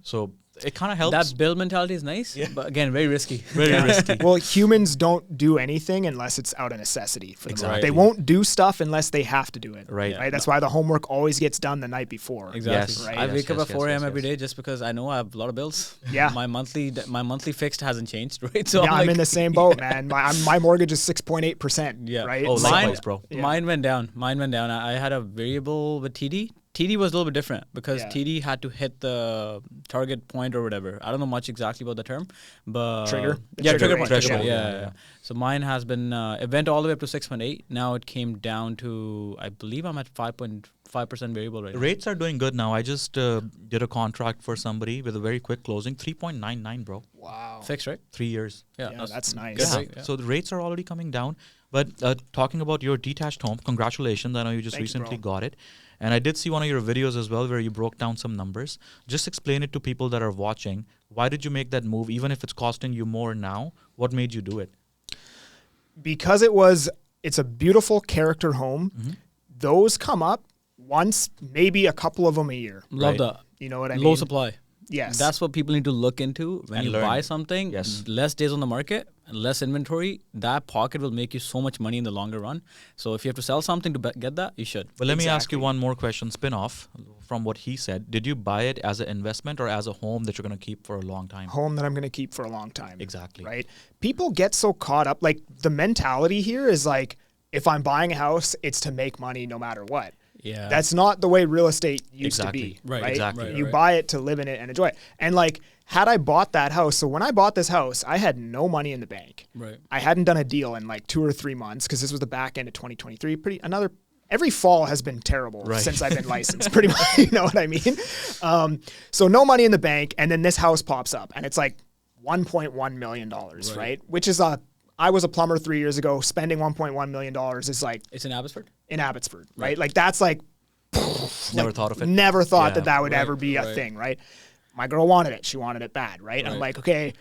So it kind of helps. That build mentality is nice, but again, very risky. very risky. Well, humans don't do anything unless it's out of necessity. For them. Exactly. They won't do stuff unless they have to do it. Right. Right. That's why the homework always gets done the night before. Exactly. Yes. Right. I Yes, wake up yes, at 4 a.m. yes, every yes. day just because I know I have a lot of bills. Yeah. My monthly fixed hasn't changed, right? So Yeah, I'm like, in the same boat, man. My mortgage is 6.8%. Yeah. Right. Oh, So- likewise, bro. Yeah. Mine went down. I had a variable with TD. TD was a little bit different because Yeah. TD had to hit the target point or whatever. I don't know much exactly about the term, but Trigger? The Yeah, trigger trigger rate. point. Threshold, Yeah, yeah, yeah. yeah. So mine has been. It went all the way up to 6.8. Now it came down to. I believe I'm at 5.5% variable right now. Rates are doing good now. I just did a contract for somebody with a very quick closing, 3.99, bro. Wow. Fixed, right? 3 years. Yeah, that's nice. good Yeah. rate, yeah. So the rates are already coming down. But talking about your detached home, congratulations. I know you just Thank you, recently bro. got it. And I did see one of your videos as well where you broke down some numbers. Just explain it to people that are watching. Why did you make that move? Even if it's costing you more now, what made you do it? Because it's a beautiful character home. Mm-hmm. Those come up once, maybe a couple of them a year. Love Right. that. You know what I mean? Low supply. Yes. That's what people need to look into when And you learn. buy something. Yes. Less days on the market, less inventory. That pocket will make you so much money in the longer run. So if you have to sell something to get that, you should. But let me ask you Exactly. one more question, spin off from what he said. Did you buy it as an investment or as a home that you're going to keep for a long time? home that I'm going to keep for a long time. Exactly. Right? People get so caught up. Like, the mentality here is like, if I'm buying a house, it's to make money no matter what. Yeah. That's not the way real estate used Exactly. to be. Right, Right. exactly. Right, You right. buy it to live in it and enjoy it. And like, had I bought that house, so when I bought this house, I had no money in the bank. Right. I hadn't done a deal in like 2 or 3 months because this was the back end of 2023. Every fall has been terrible Right. since I've been licensed, pretty much. You know what I mean? So no money in the bank, and then this house pops up, and it's like $1.1 million, right? Which is I was a plumber 3 years ago. Spending $1.1 million is like It's in Abbotsford. in Abbotsford, right? Like that's like Never thought of it. never thought Yeah. that would Right, ever be a right. thing, right? My girl wanted it. She wanted it bad, right? I'm Right. like, okay,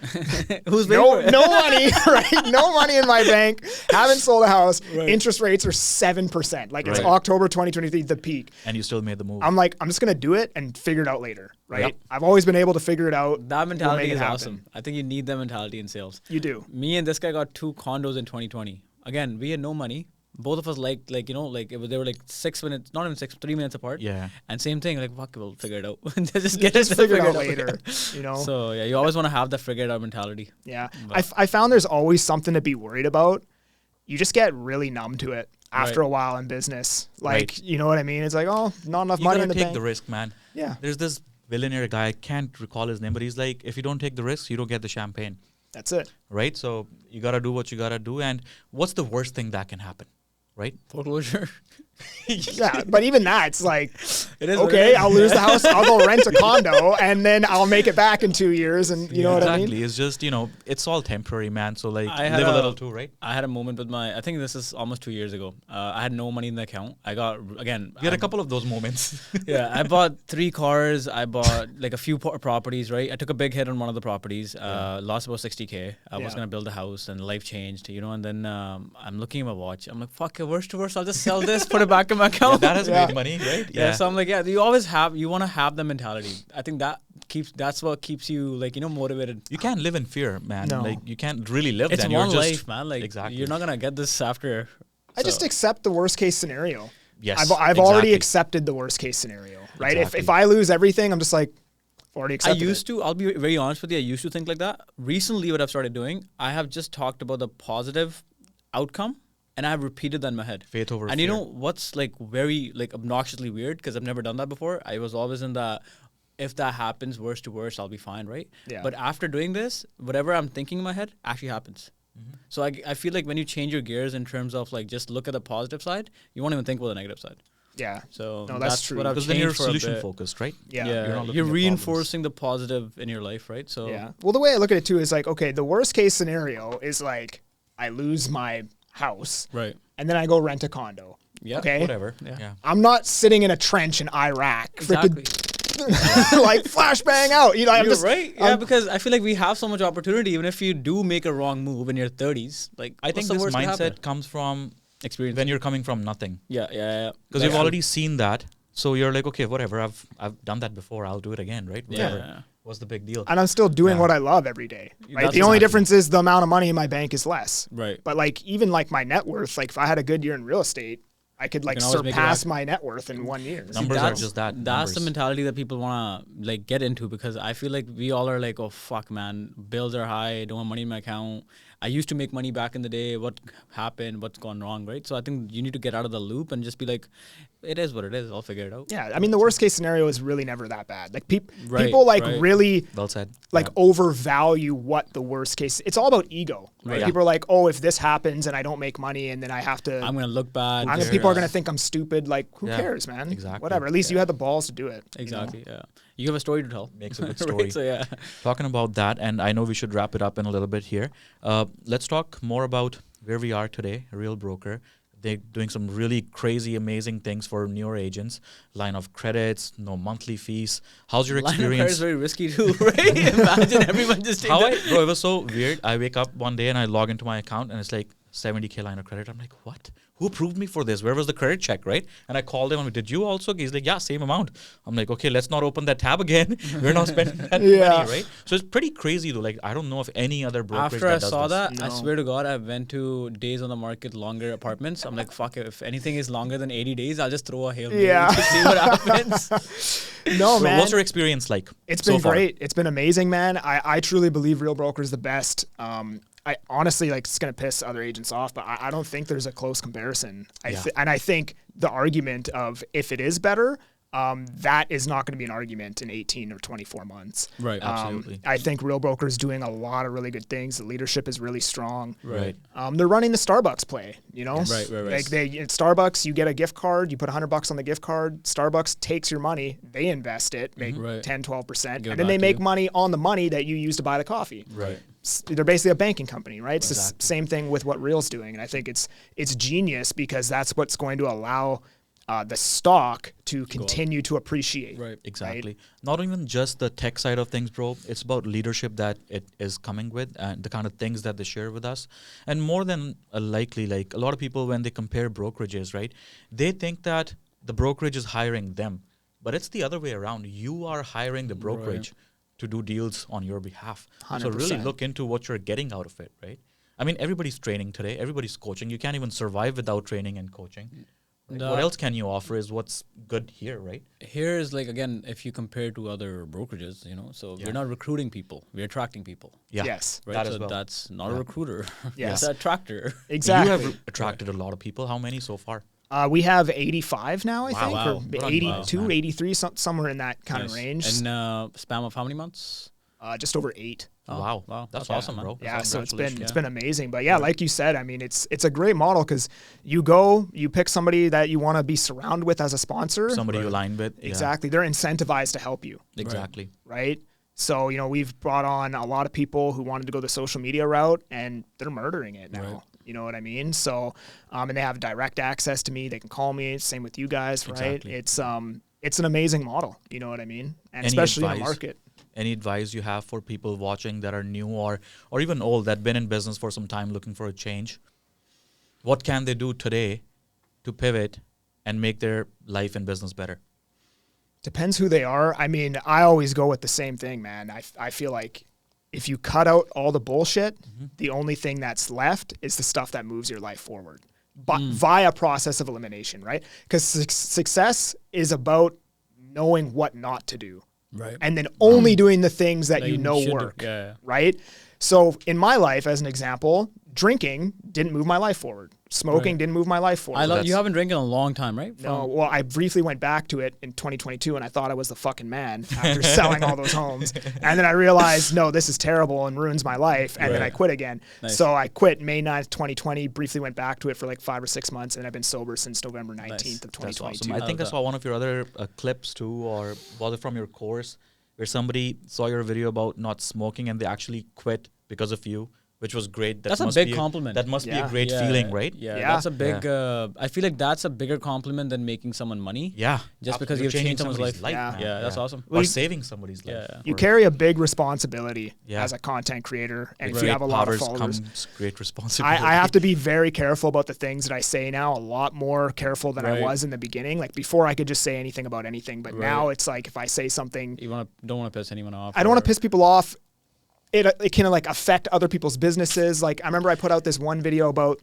Who's paying for it? no money, right? No money in my bank. Haven't sold a house. Interest rates are 7%. Like it's Right. October 2023, the peak. And you still made the move. I'm like, I'm just gonna do it and figure it out later, right? Yep. I've always been able to figure it out. That We'll mentality make it is happen. awesome. I think you need that mentality in sales. You do. Me and this guy got 2 condos in 2020. Again, we had no money, both of us like they were like 6 minutes, not even 3 minutes apart. Yeah. And same thing, like fuck, we'll figure it out. Just get Just it figure it out figured later, you know? So yeah, you always want to have that figured out mentality. Yeah. But- I found there's always something to be worried about. You just get really numb to it after Right. a while in business. Like, Right. you know what I mean? It's like, oh, not enough You money gotta in the take bank. the risk, man. Yeah, There's this billionaire guy, I can't recall his name, but he's like, if you don't take the risks, you don't get the champagne, that's it. right? So you gotta do what you gotta do. And what's the worst thing that can happen, right? Foreclosure. Yeah, but even that, it's like, It is what it okay, is. I'll lose the house, I'll go rent a condo, and then I'll make it back in 2 years, and you know what exactly. I mean? It's just, it's all temporary, man. So like, I had live a a- little too, right? I had a moment with I think this is almost 2 years ago. I had no money in the account. I got, again, We had a couple of those moments. yeah, I bought 3 cars. I bought like a few properties, right? I took a big hit on one of the properties, lost about 60K. I was Yeah. going to build a house and life changed, and then I'm looking at my watch. I'm like, fuck it, worst to worst, I'll just sell this, put it back in my Yeah, account. that has Yeah. made money, right? Yeah, so I'm like, you want to have the mentality. I think that's what keeps you motivated. You can't live in fear, man. No. Like you can't really live. It's then. one You're life, just, man. Like exactly. you're not gonna get this after. I just so- accept the worst case scenario. Yes, I've already exactly. accepted the worst case scenario, right? Exactly. If I lose everything, I'm just like, already I accepted used it. to. I'll be very honest with you. I used to think like that. Recently, what I've started doing, I have just talked about the positive outcome, and I have repeated that in my head. Faith over And fear. you know what's like very like obnoxiously weird, because I've never done that before. I was always in the, if that happens, worst to worst, I'll be fine, right? Yeah. But after doing this, whatever I'm thinking in my head actually happens. So I feel like when you change your gears in terms of like just look at the positive side, you won't even think about the negative side. Yeah. So No, that's true. what I've Because then you're changed for a solution bit. focused, right? Yeah. Yeah, You're not looking you're at reinforcing the positive in your life, right? So Yeah. Well, the way I look at it too is like, okay, the worst case scenario is like I lose my house right. and then I go rent a condo. Yeah. Okay. Whatever. Yeah. Yeah. I'm not sitting in a trench in Iraq, Exactly. freaking like flashbang out. I'm You're just right. Yeah, because I feel like we have so much opportunity. Even if you do make a wrong move in your 30s, like I think what's the this worst that mindset happen? comes from Experience. when you're coming from nothing. Yeah. Because you've already seen that. So you're like, okay, whatever. I've done that before. I'll do it again, right? Yeah. Whatever. What's the big deal? and I'm still doing Yeah. what I love every day. Right. That's The only exactly- difference is the amount of money in my bank is less. Right. But like even like my net worth, like if I had a good year in real estate, I could like can always make it surpass back. my net worth in 1 year. Numbers are just that. That's the numbers. mentality that people want to like get into, because I feel like we all are like, oh fuck, man, bills are high, don't have money in my account. I used to make money back in the day. What happened? What's gone wrong? Right. So I think you need to get out of the loop and just be like, it is what it is. I'll figure it out. Yeah, I mean the worst case scenario is really never that bad. Like Right, people like right. really Well said. like Yeah. overvalue what the worst case. It's all about ego, right? Right. People are like, oh, if this happens and I don't make money and then I have to, I'm gonna look bad. people are gonna think I'm stupid. Like, who Yeah, cares, man? exactly. Whatever. At least you had the balls to do it. you know? Exactly. Yeah. You have a story to tell. Makes a good Right, story. so yeah. Talking about that, and I know we should wrap it up in a little bit here. Let's talk more about where we are today, Real Broker. They're doing some really crazy, amazing things for newer agents. Line of credits, no monthly fees. How's your Line of credit is experience? very risky too, right? Imagine everyone just take How that. bro, it was so weird. I wake up one day and I log into my account and it's like 70K line of credit. I'm like, what? Who approved me for this? Where was the credit check, right? And I called him. I'm like, did you also? He's like, yeah, same amount. I'm like, okay, let's not open that tab again. We're not spending that Yeah. money, right? So it's pretty crazy though. Like, I don't know if any other brokerage After I that does saw this. that, I No. swear to God, I went to days on the market longer apartments. I'm like, fuck it. If anything is longer than 80 days, I'll just throw a Hail Mary Yeah. to see what happens. No, Bro, man. what's your experience like? It's so been far? great. It's been amazing, man. I truly believe Real Broker is the best. I honestly, like, it's gonna piss other agents off, but I don't think there's a close comparison. Yeah. And I think the argument of if it is better, that is not going to be an argument in 18 or 24 months. Right. Absolutely. I think Real Broker is doing a lot of really good things. The leadership is really strong. Right. They're running the Starbucks play, you know? Right. Like at Starbucks, you get a gift card, you put $100 on the gift card, Starbucks takes your money, they invest it, make Right. 10, 12%, Give it and then they back to make you. money on the money that you use to buy the coffee. Right. They're basically a banking company, right? It's the Exactly. same thing with what Real's doing. And I think it's genius because that's what's going to allow the stock to continue to appreciate. Right. Exactly. Not even just the tech side of things, bro. It's about leadership that it is coming with and the kind of things that they share with us. And more than likely, like a lot of people, when they compare brokerages, right, they think that the brokerage is hiring them. But it's the other way around. You are hiring the brokerage to do deals on your behalf. So really 100%. look into what you're getting out of it, right? I mean, everybody's training today. Everybody's coaching. You can't even survive without training and coaching. Right? What else can you offer is what's good here, right? Here is like, again, if you compare to other brokerages, so we're not recruiting people, we're attracting people. Yeah. Yes. Right. That So as well. that's not a recruiter. Yes. That's a attractor. Exactly. You have attracted a lot of people. How many so far? We have 85 now, I think, Wow. or Good on you guys, 82, man. 83, somewhere in that kind of Nice. range. And spam of how many months? Just over 8. Wow. Wow. That's Okay. awesome, Yeah. bro. Yeah, so it's Congratulations. been amazing. But yeah, like you said, I mean, it's a great model because you pick somebody that you want to be surrounded with as a sponsor. Somebody you align with. Exactly. They're incentivized to help you. Yeah. Exactly. Right? So, we've brought on a lot of people who wanted to go the social media route and they're murdering it now. Right. You know what I mean? So, and they have direct access to me. They can call me. Same with you guys, right? Exactly. It's an amazing model. You know what I mean? And Any especially in the advice? market. Any advice you have for people watching that are new or even old that been in business for some time looking for a change? What can they do today to pivot and make their life and business better? Depends who they are. I mean, I always go with the same thing, man. I feel like if you cut out all the bullshit, the only thing that's left is the stuff that moves your life forward. But via process of elimination, right? Because success is about knowing what not to do. Right. And then only doing the things that That you you know should do. work. Yeah. Right? So in my life, as an example, drinking didn't move my life forward. Smoking didn't move my life forward. I love you That's- haven't drank in a long time, right? No, well, I briefly went back to it in 2022 and I thought I was the fucking man after selling all those homes. And then I realized, no, this is terrible and ruins my life. And then I quit again. Nice. So I quit May 9th, 2020, briefly went back to it for like 5 or 6 months. And I've been sober since November 19th of That's 2022. awesome. I think I that. saw one of your other clips too, or was it from your course, where somebody saw your video about not smoking and they actually quit because of you, which was great. That That's a must big be compliment. That must be Yeah. a great feeling, right? Yeah, Yeah. that's a big. I feel like that's a bigger compliment than making someone money. Yeah. Just because You're you've changing changed someone's life. Yeah. man. Yeah, that's awesome. Or saving somebody's life. Yeah. You Or carry a big responsibility Yeah. as a content creator. And if great you have a lot of powers followers. comes great responsibility. I have to be very careful about the things that I say now, a lot more careful than I Right. was in the beginning. Like before I could just say anything about anything, but Right. now it's like if I say something, You don't want to piss anyone off. I don't want or- to piss people off. It can like affect other people's businesses. Like I remember I put out this one video about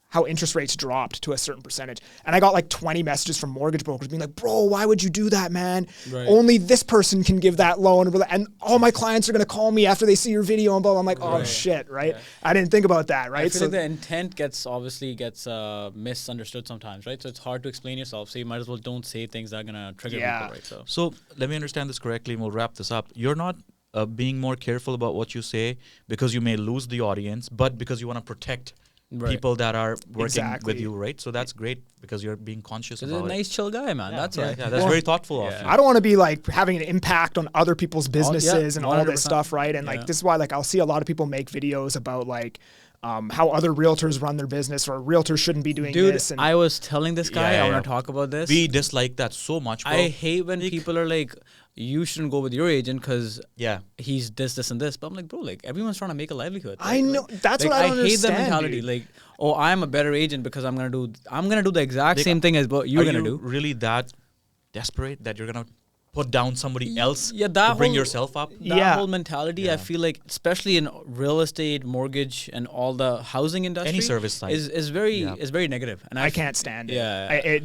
how interest rates dropped to a certain percentage. And I got like 20 messages from mortgage brokers being like, bro, why would you do that, man? Right. Only this person can give that loan. And all my clients are going to call me after they see your video and blah, blah. I'm like, oh Right. shit, right? Yeah. I didn't think about that, right? I feel like the intent gets misunderstood sometimes, right? So it's hard to explain yourself. So you might as well don't say things that are gonna trigger Yeah. people, right? So So let me understand this correctly, and we'll wrap this up. You're not being more careful about what you say because you may lose the audience, but because you want to protect Right. people that are working Exactly. with you, right? So that's great because you're being conscious he's about a nice, chill guy, man. it. That's yeah, why. yeah, that's very thoughtful of you. I don't want to be like having an impact on other people's businesses and all this 100%. stuff, right? And like Yeah. this is why like I'll see a lot of people make videos about like how other realtors run their business or realtors shouldn't be doing Dude, this. And I was telling this guy, Yeah, I yeah. want to talk about this. We dislike that so much, bro. I hate when people are like, you shouldn't go with your agent because yeah. he's this, and this. But I'm like, bro, like everyone's trying to make a livelihood. I right? know- Like- that's like, what I don't hate understand, that mentality. dude. Like, oh, I'm a better agent because I'm gonna do the exact Like, same thing as what you're Are gonna you do. really that desperate that you're gonna put down somebody else Yeah, that to bring whole- yourself up? That Yeah. whole mentality, I feel like, especially in real estate, mortgage, and all the housing industry, service side. is very Yeah. is very negative. And I can't stand it. Yeah. It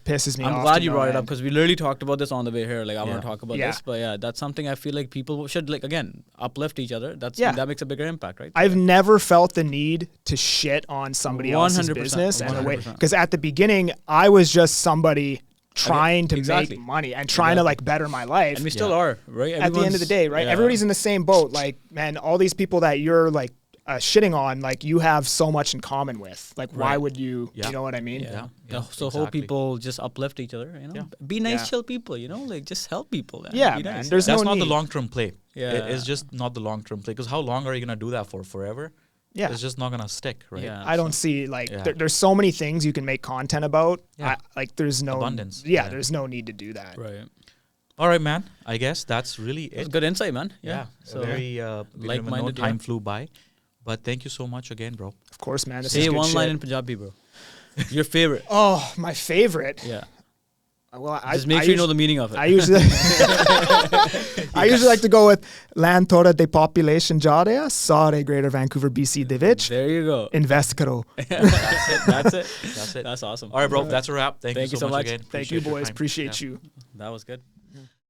pisses me off. I'm glad to you no brought it up end. because we literally talked about this on the way here. Like, I want Yeah. to talk about Yeah. this, but yeah, that's something I feel like people should like again uplift each other. Yeah. That makes a bigger impact, right? I've never felt the need to shit on somebody else's 100%, business and the way 100%. because at the beginning I was just somebody trying to exactly. make money and trying to like better my life. And we still are, right? At the end of the day, right? Yeah. Everybody's in the same boat. Like, man, all these people that you're like shitting on, like you have so much in common with. Like, why Right. would you? Yeah. You know what I mean? Yeah. Yeah, So hope exactly. people just uplift each other. You know, Yeah. be nice, Yeah. chill people. You know, like just help people. Man. Yeah, Be man. nice. There's That's no not the need. long-term play. Yeah. It's just not the long-term play because how long are you gonna do that for? Forever? Yeah. It's just not gonna stick, right? Yeah. I don't see like Yeah. there's so many things you can make content about. Yeah. Like there's no Abundance. Yeah, Yeah. there's no need to do that. Right. All right, man. I guess that's really It's it. good insight, man. Yeah. So Very we didn't even know like-minded, time yeah. flew by. But thank you so much again, bro. Of course, man. This say is good one line shit. in Punjabi, bro. Your favorite. Oh, my favorite. Yeah. Well, Just make sure you know the meaning of it. I usually I usually like to go with land thora de population jarea, sare Greater Vancouver, BC Divich. There you go. Invest karo. That's it. That's it. That's awesome. All right, bro. That's a wrap. Thank you so much again. Thank you, Appreciate your boys. time. Appreciate Yeah. you. That was good.